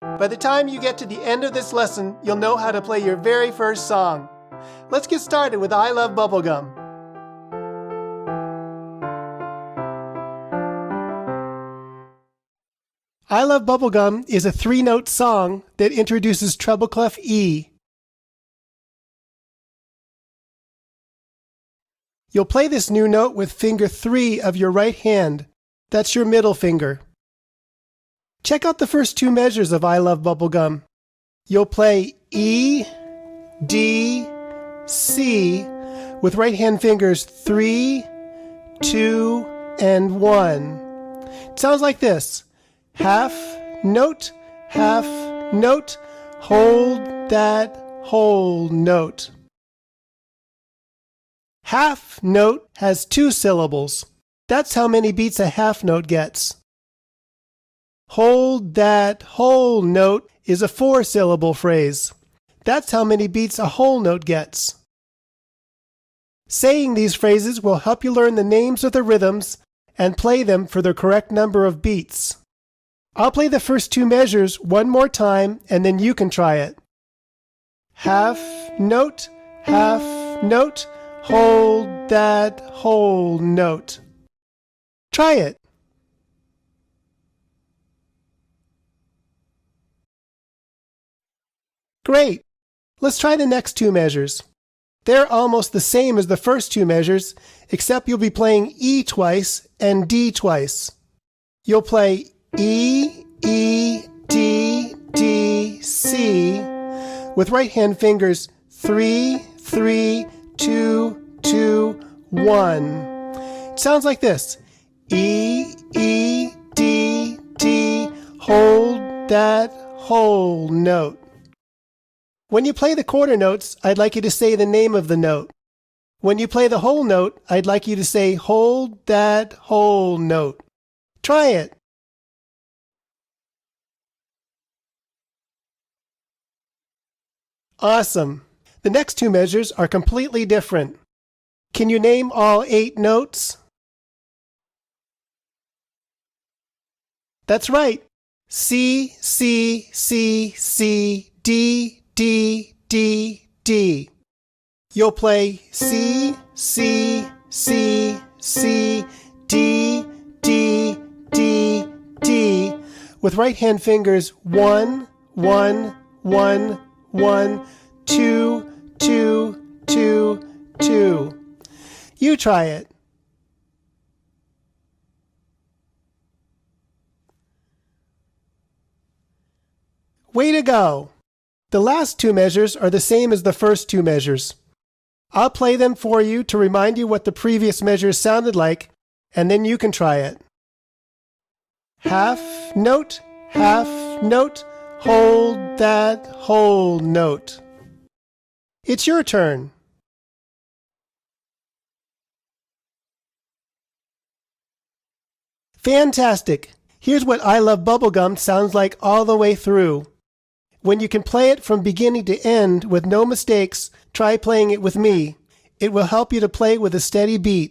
By the time you get to the end of this lesson, you'll know how to play your very first song. Let's get started with I Love Bubblegum. I Love Bubblegum is a 3-note song that introduces treble clef E. You'll play this new note with finger 3 of your right hand. That's your middle finger. Check out the first 2 measures of I Love Bubblegum. You'll play E, D, C with right hand fingers 3, 2, and 1. It sounds like this. Half note, hold that whole note. Half note has 2 syllables. That's how many beats a half note gets. Hold that whole note is a 4-syllable phrase. That's how many beats a whole note gets. Saying these phrases will help you learn the names of the rhythms and play them for the correct number of beats. I'll play the first 2 measures one more time and then you can try it. Half note, hold that whole note. Try it. Great! Let's try the next 2 measures. They're almost the same as the first 2 measures, except you'll be playing E twice and D twice. You'll play E, E, D, D, C with right hand fingers 3, 3, 2, 2, 1. It sounds like this. E, E, D, D, hold that whole note. When you play the quarter notes, I'd like you to say the name of the note. When you play the whole note, I'd like you to say, hold that whole note. Try it. Awesome. The next 2 measures are completely different. Can you name all 8 notes? That's right. C, C, C, C, D, D, D, D. You'll play C, C, C, C, D, D, D, D with right hand fingers 1, 1, 1, 1, 2, 2, 2, 2. You try it. Way to go! The last 2 measures are the same as the first 2 measures. I'll play them for you to remind you what the previous measures sounded like, and then you can try it. Half note, hold that whole note. It's your turn. Fantastic! Here's what I Love Bubblegum sounds like all the way through. When you can play it from beginning to end with no mistakes, try playing it with me. It will help you to play with a steady beat.